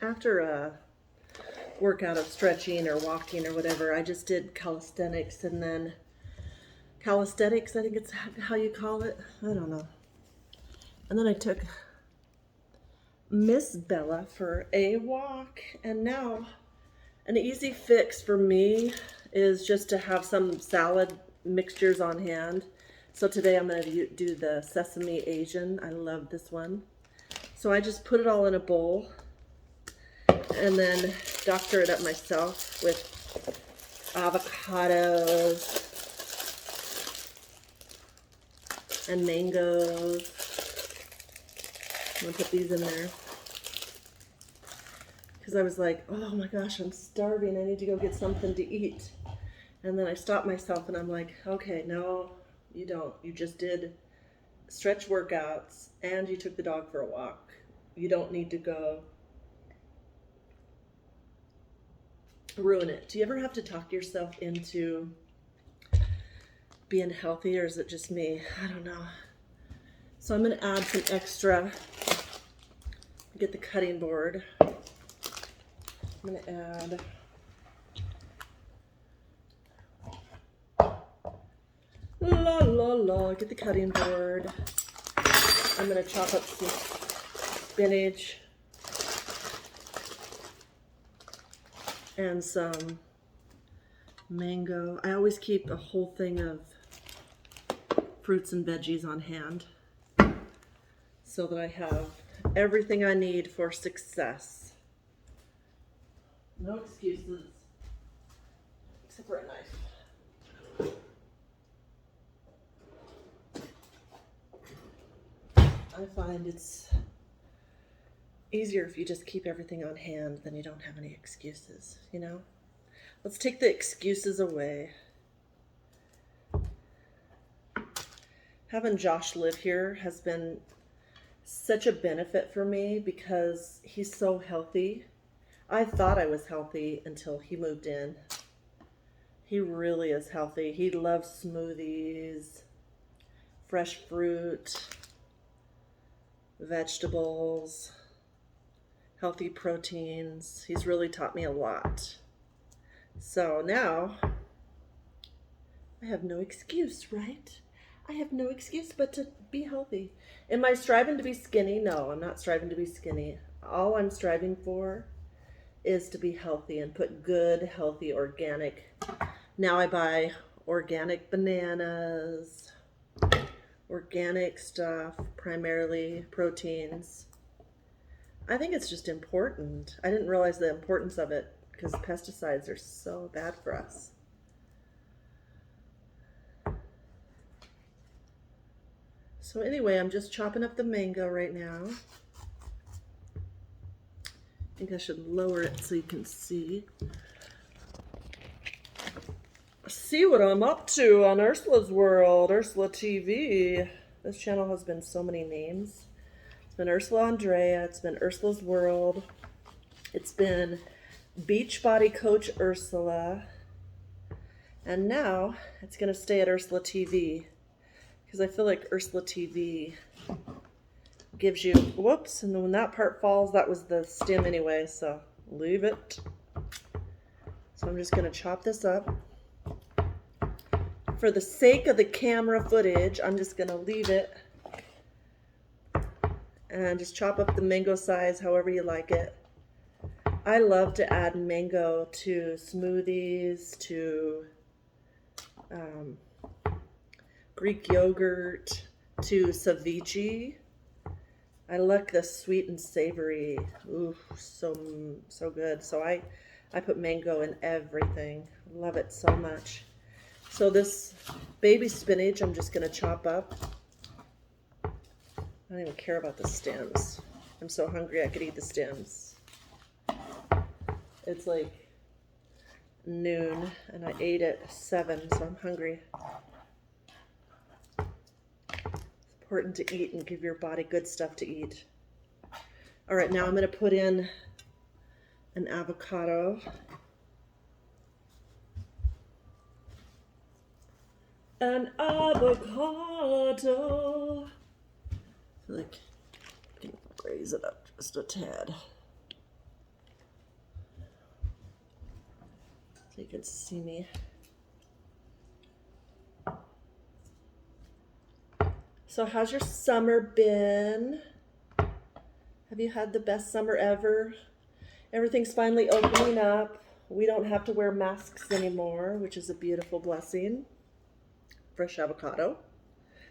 After a workout of stretching or walking or whatever, I just did calisthenics and then calisthenics, I think it's how you call it. I don't know. And then I took Miss Bella for a walk, and now an easy fix for me is just to have some salad mixtures on hand. So today I'm going to do the sesame Asian. I love this one. So I just put it all in a bowl and then doctor it up myself with avocados and mangoes. I'm going to put these in there because I was like, oh my gosh, I'm starving. I need to go get something to eat. And then I stopped myself and I'm like, okay, no, you don't. You just did stretch workouts and you took the dog for a walk. You don't need to go ruin it. Do you ever have to talk yourself into being healthy, or is it just me? I don't know. So I'm going to add some extra. Get the cutting board. I'm going to add get the cutting board. I'm going to chop up some spinach and some mango. I always keep a whole thing of fruits and veggies on hand so that I have everything I need for success. No excuses, except for a knife. I find it's easier if you just keep everything on hand, then you don't have any excuses, you know? Let's take the excuses away. Having Josh live here has been such a benefit for me because he's so healthy. I thought I was healthy until he moved in. He really is healthy. He loves smoothies, fresh fruit, vegetables, healthy proteins. He's really taught me a lot. So now I have no excuse, right? I have no excuse but to be healthy. Am I striving to be skinny? No, I'm not striving to be skinny. All I'm striving for is to be healthy and put good, healthy, organic. Now I buy organic bananas, organic stuff, primarily proteins. I think it's just important. I didn't realize the importance of it because pesticides are so bad for us. So anyway, I'm just chopping up the mango right now. I think I should lower it so you can see. See what I'm up to on Ursula's World, Ursula TV. This channel has been so many names. It's been Ursula Andrea, it's been Ursula's World, it's been Beachbody Coach Ursula, and now it's going to stay at Ursula TV because I feel like Ursula TV gives you, whoops, and when that part falls, that was the stem anyway, so leave it. So I'm just going to chop this up. For the sake of the camera footage, I'm just going to leave it and just chop up the mango size however you like it. I love to add mango to smoothies, to Greek yogurt, to ceviche. I like the sweet and savory. Ooh, so good. So I put mango in everything. Love it so much. So this baby spinach I'm just going to chop up. I don't even care about the stems. I'm so hungry I could eat the stems. It's like noon and I ate at 7, so I'm hungry. It's important to eat and give your body good stuff to eat. All right, now I'm going to put in an avocado. An avocado. I feel like I can raise it up just a tad. can see me. So how's your summer been? Have you had the best summer ever? Everything's finally opening up. We don't have to wear masks anymore, which is a beautiful blessing. Fresh avocado.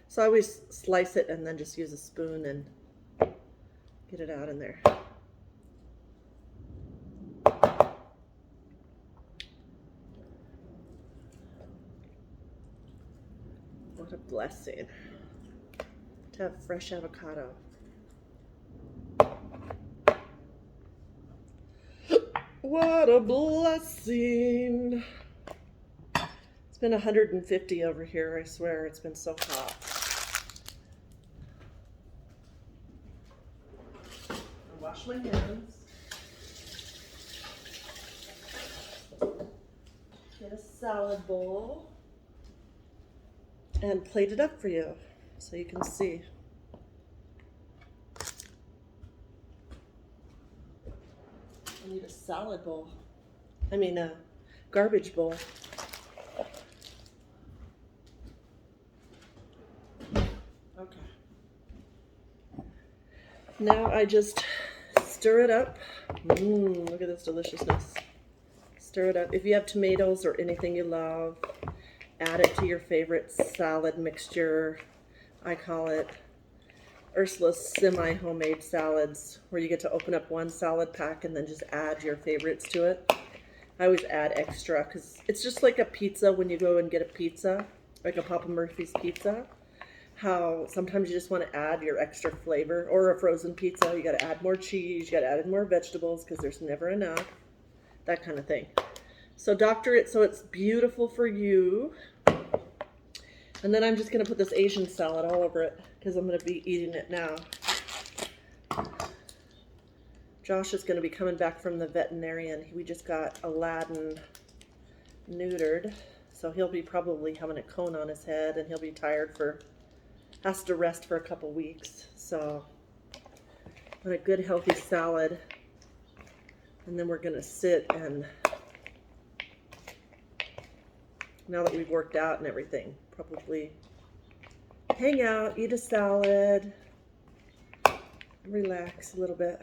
So I always slice it and then just use a spoon and get it out in there. What a blessing to have fresh avocado. What a blessing. It's been 150 over here, I swear. It's been so hot. I'll wash my hands. Get a salad bowl and plate it up for you so you can see. I need a salad bowl. I mean a garbage bowl. Okay. Now I just stir it up. Look at this deliciousness. Stir it up. If you have tomatoes or anything you love, add it to your favorite salad mixture. I call it Ursula's semi-homemade salads, where you get to open up one salad pack and then just add your favorites to it. I always add extra because it's just like a pizza when you go and get a pizza, like a Papa Murphy's pizza. How sometimes you just want to add your extra flavor, or a frozen pizza, you got to add more cheese, you got to add in more vegetables because there's never enough, that kind of thing. So doctor it so it's beautiful for you. And then I'm just going to put this Asian salad all over it because I'm going to be eating it now. Josh is going to be coming back from the veterinarian. We just got Aladdin neutered. So he'll be probably having a cone on his head and he'll be tired has to rest for a couple weeks. So on a good healthy salad. And then we're going to sit and, now that we've worked out and everything, probably hang out, eat a salad, relax a little bit.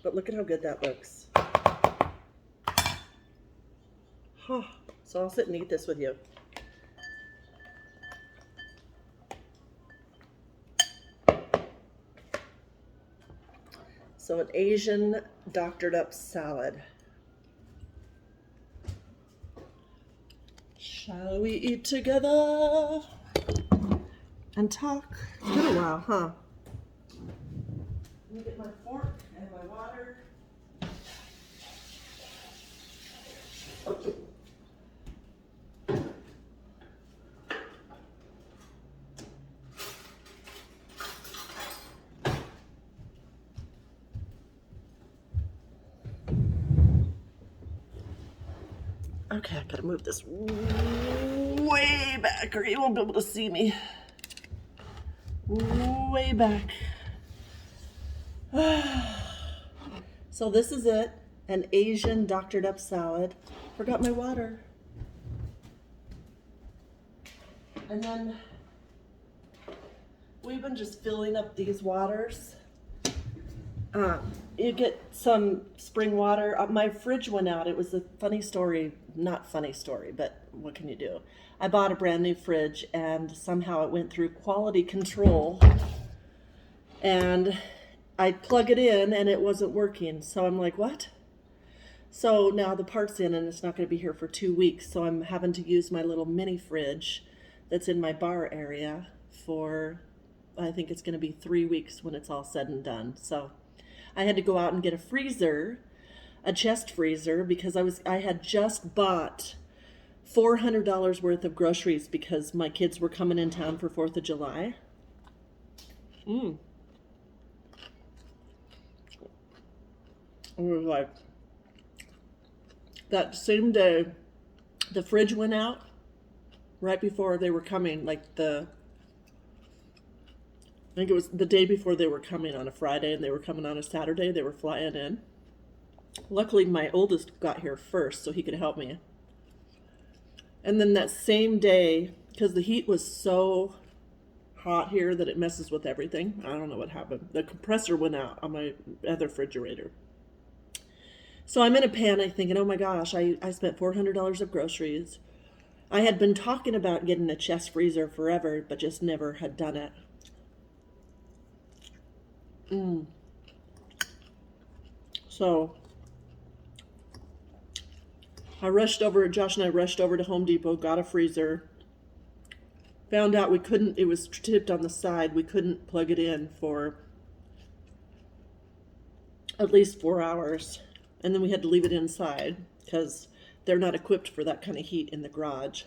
But look at how good that looks. So I'll sit and eat this with you. So an Asian doctored up salad. Shall we eat together and talk? It's been a while, huh? Let me get my fork and my water. Okay, I gotta move this way back or you won't be able to see me. Way back. So this is it, an Asian doctored up salad. Forgot my water. And then we've been just filling up these waters. You get some spring water. My fridge went out. It was a funny story, not funny story, but what can you do? I bought a brand new fridge and somehow it went through quality control and I plug it in and it wasn't working. So I'm like, what? So now the part's in and it's not going to be here for 2 weeks. So I'm having to use my little mini fridge that's in my bar area for, I think it's going to be 3 weeks when it's all said and done. So I had to go out and get a freezer, a chest freezer, because I had just bought $400 worth of groceries because my kids were coming in town for 4th of July. It was like, that same day, the fridge went out right before they were coming, I think it was the day before they were coming on a Friday and they were coming on a Saturday. They were flying in. Luckily, my oldest got here first, so he could help me. And then that same day, because the heat was so hot here that it messes with everything. I don't know what happened. The compressor went out on my other refrigerator. So I'm in a panic thinking, oh my gosh, I spent $400 of groceries. I had been talking about getting a chest freezer forever, but just never had done it. So Josh and I rushed over to Home Depot, got a freezer, found out we couldn't, it was tipped on the side, we couldn't plug it in for at least 4 hours. And then we had to leave it inside because they're not equipped for that kind of heat in the garage.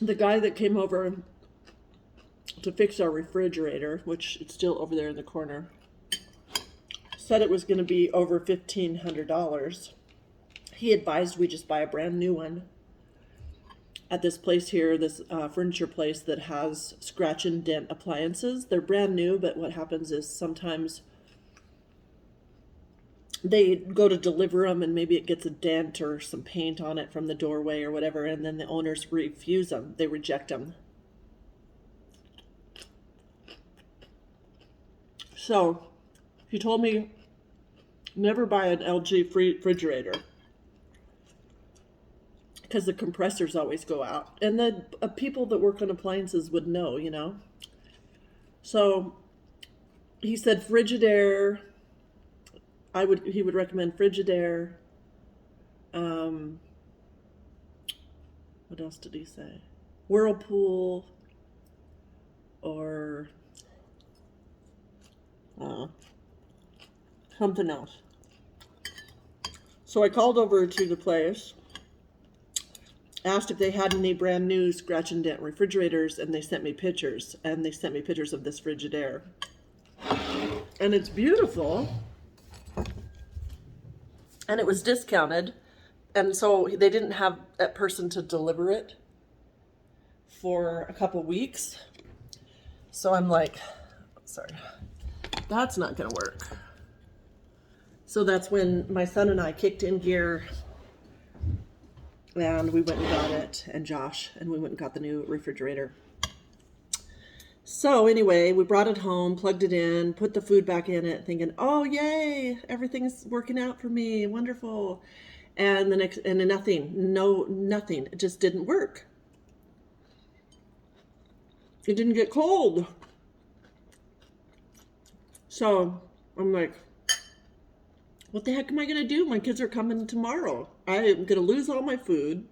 The guy that came over to fix our refrigerator, which it's still over there in the corner, said it was going to be over $1,500. He advised we just buy a brand new one at this place here, this furniture place that has scratch and dent appliances. They're brand new, but what happens is sometimes they go to deliver them and maybe it gets a dent or some paint on it from the doorway or whatever, and then the owners refuse them. They reject them. So he told me never buy an LG refrigerator because the compressors always go out. And the people that work on appliances would know, you know. So he said Frigidaire. He would recommend Frigidaire. What else did he say? Whirlpool or something else. So I called over to the place, asked if they had any brand new scratch and dent refrigerators, and they sent me pictures. And they sent me pictures of this Frigidaire. And it's beautiful. And it was discounted. And so they didn't have that person to deliver it for a couple weeks. So I'm like, sorry, that's not going to work. So that's when my son and I kicked in gear and we went and got it, and Josh, and we went and got the new refrigerator. So anyway, we brought it home, plugged it in, put the food back in it, thinking, oh yay, everything's working out for me, wonderful. And nothing. It just didn't work. It didn't get cold. So I'm like, what the heck am I going to do? My kids are coming tomorrow. I'm going to lose all my food.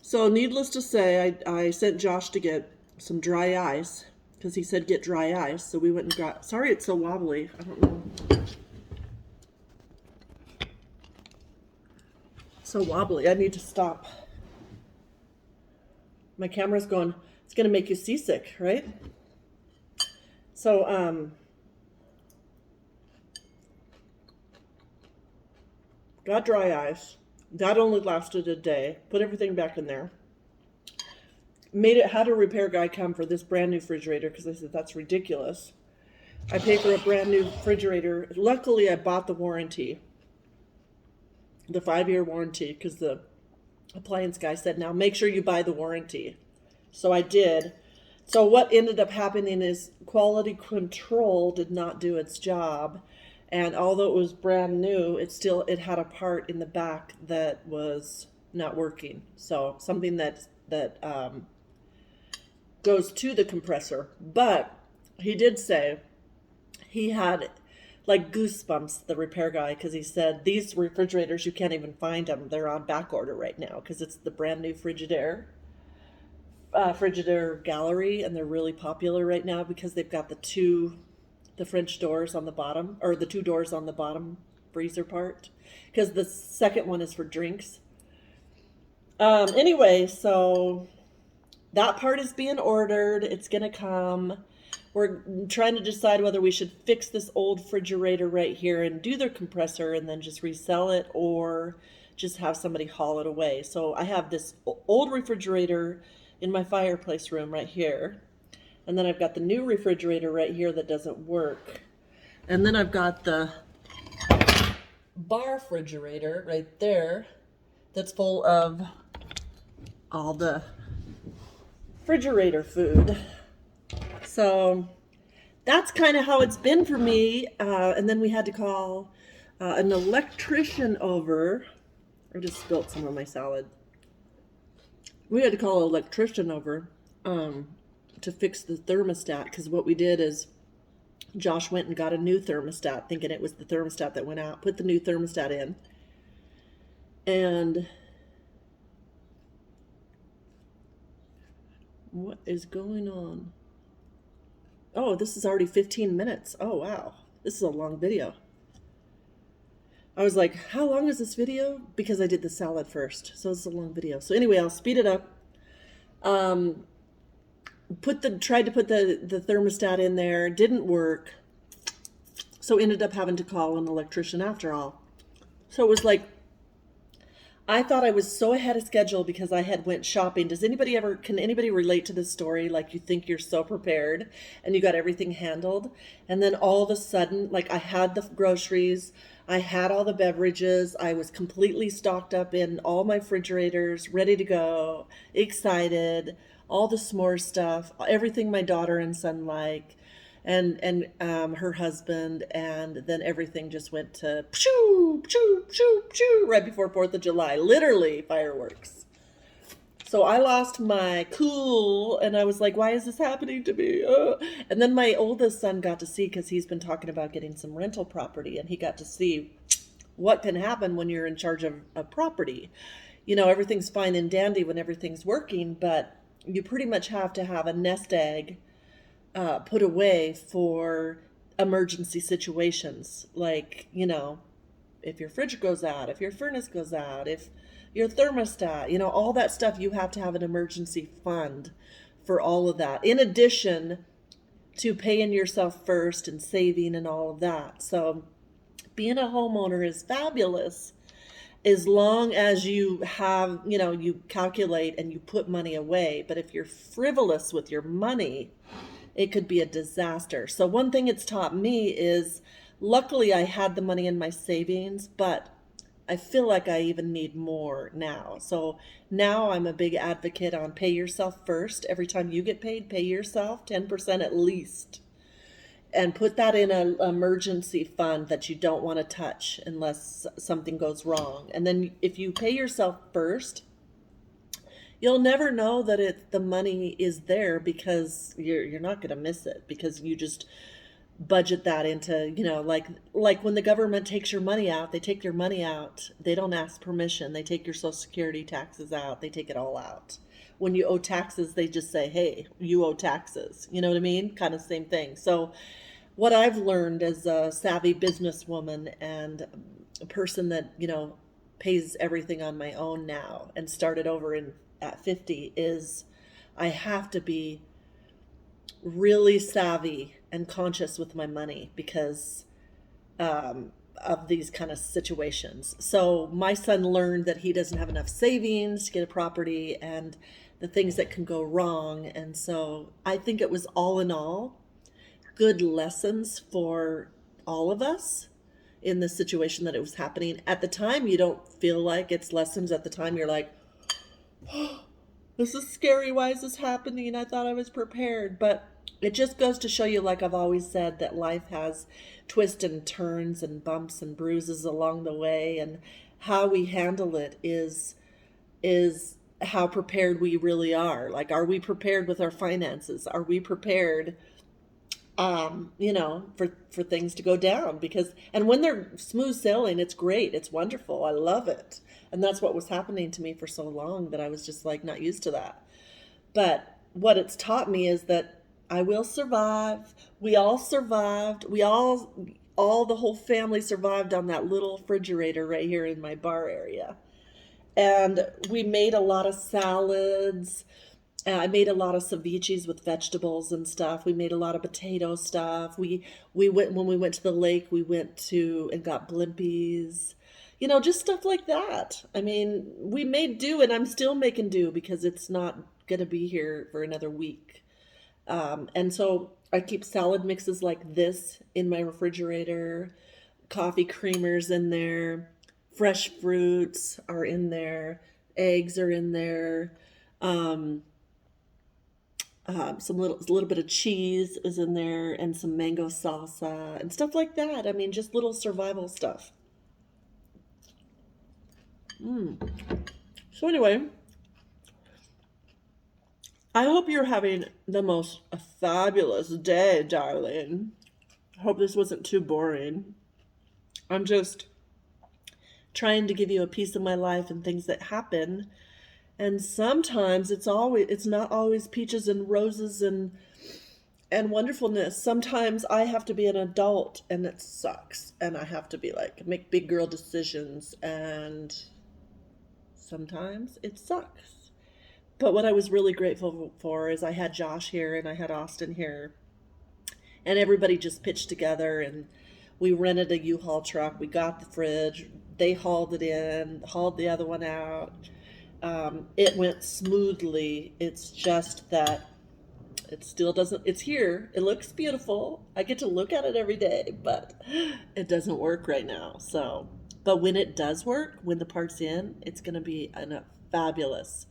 So needless to say, I sent Josh to get some dry ice because he said get dry ice. So we went and got, sorry it's so wobbly. I don't know. So wobbly. I need to stop. My camera's going, it's going to make you seasick, right? So, got dry ice. That only lasted a day. Put everything back in there. Had a repair guy come for this brand new refrigerator because I said that's ridiculous. I paid for a brand new refrigerator. Luckily, I bought the warranty, the 5-year warranty, because the appliance guy said, now make sure you buy the warranty. So I did. So what ended up happening is quality control did not do its job. And although it was brand new, it had a part in the back that was not working. So something that goes to the compressor. But he did say he had like goosebumps, the repair guy, because he said these refrigerators, you can't even find them. They're on back order right now because it's the brand new Frigidaire Gallery, and they're really popular right now because they've got the French doors on the bottom, or the 2 doors on the bottom freezer part, because the second one is for drinks. Anyway, so that part is being ordered. It's going to come. We're trying to decide whether we should fix this old refrigerator right here and do their compressor and then just resell it, or just have somebody haul it away. So I have this old refrigerator in my fireplace room right here. And then I've got the new refrigerator right here that doesn't work. And then I've got the bar refrigerator right there that's full of all the refrigerator food. So that's kind of how it's been for me. And then we had to call an electrician over. I just spilled some of my salad. We had to call an electrician over to fix the thermostat, because what we did is Josh went and got a new thermostat, thinking it was the thermostat that went out, put the new thermostat in. And what is going on? Oh, this is already 15 minutes. Oh, wow. This is a long video. I was like, how long is this video? Because I did the salad first. So it's a long video. So anyway, I'll speed it up. Tried to put the thermostat in there. Didn't work. So ended up having to call an electrician after all. So it was like, I thought I was so ahead of schedule because I had went shopping. Can anybody relate to this story? Like, you think you're so prepared and you got everything handled. And then all of a sudden, like, I had the groceries, I had all the beverages, I was completely stocked up in all my refrigerators, ready to go, excited, all the s'more stuff, everything my daughter and son like, and her husband, and then everything just went to pshoo, pshoo, pshoo, pshoo, right before 4th of July, literally fireworks. So I lost my cool, and I was like, why is this happening to me? And then my oldest son got to see, because he's been talking about getting some rental property, and he got to see what can happen when you're in charge of a property. You know, everything's fine and dandy when everything's working, but you pretty much have to have a nest egg put away for emergency situations. Like, you know, if your fridge goes out, if your furnace goes out, if your thermostat, you know, all that stuff, you have to have an emergency fund for all of that, in addition to paying yourself first and saving and all of that. So being a homeowner is fabulous as long as you have, you know, you calculate and you put money away. But if you're frivolous with your money, it could be a disaster. So one thing it's taught me is, luckily I had the money in my savings, but I feel like I even need more now. So now I'm a big advocate on pay yourself first. Every time you get paid, pay yourself 10% at least. And put that in an emergency fund that you don't want to touch unless something goes wrong. And then if you pay yourself first, you'll never know that the money is there, because you're not going to miss it, because you just budget that into, you know, like when the government takes your money out, they take your money out. They don't ask permission. They take your Social Security taxes out. They take it all out. When you owe taxes, they just say, hey, you owe taxes. You know what I mean? Kind of same thing. So what I've learned as a savvy businesswoman and a person that, you know, pays everything on my own now and started over at 50 is I have to be really savvy and conscious with my money because of these kind of situations. So my son learned that he doesn't have enough savings to get a property and the things that can go wrong. And so I think it was, all in all, good lessons for all of us in the situation that it was happening. At the time, you don't feel like it's lessons. At the time, you're like, oh, this is scary. Why is this happening? I thought I was prepared. But it just goes to show you, like I've always said, that life has twists and turns and bumps and bruises along the way, and how we handle it is how prepared we really are. Like, are we prepared with our finances? Are we prepared, you know, for things to go down? Because, and when they're smooth sailing, it's great. It's wonderful. I love it. And that's what was happening to me for so long, that I was just like not used to that. But what it's taught me is that I will survive. We all survived. All the whole family survived on that little refrigerator right here in my bar area. And we made a lot of salads. I made a lot of ceviches with vegetables and stuff. We made a lot of potato stuff. We went, when we went to the lake, we went to and got blimpies, you know, just stuff like that. I mean, we made do, and I'm still making do because it's not going to be here for another week. And so I keep salad mixes like this in my refrigerator, coffee creamers in there, fresh fruits are in there, eggs are in there. Um, some little bit of cheese is in there, and some mango salsa and stuff like that. I mean, just little survival stuff. So anyway, I hope you're having the most fabulous day, darling. I hope this wasn't too boring. I'm just trying to give you a piece of my life and things that happen. And sometimes it's not always peaches and roses and wonderfulness. Sometimes I have to be an adult and it sucks. And I have to be like make big girl decisions, and sometimes it sucks. But what I was really grateful for is I had Josh here and I had Austin here, and everybody just pitched together, and we rented a U-Haul truck. We got the fridge. They hauled it in, hauled the other one out. It went smoothly. It's just that it still doesn't, it's here. It looks beautiful. I get to look at it every day, but it doesn't work right now. So, but when it does work, when the part's in, it's going to be a fabulous.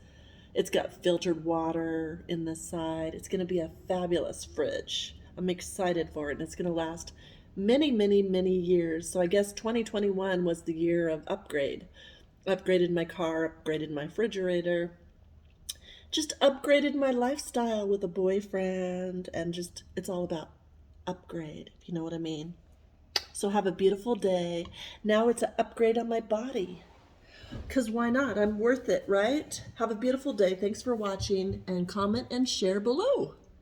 It's got filtered water in the side. It's going to be a fabulous fridge. I'm excited for it, and it's going to last many, many, many years. So I guess 2021 was the year of upgrade. Upgraded my car, upgraded my refrigerator, just upgraded my lifestyle with a boyfriend, and just it's all about upgrade, if you know what I mean. So have a beautiful day. Now it's an upgrade on my body. Because why not? I'm worth it, right? Have a beautiful day. Thanks for watching, and comment and share below.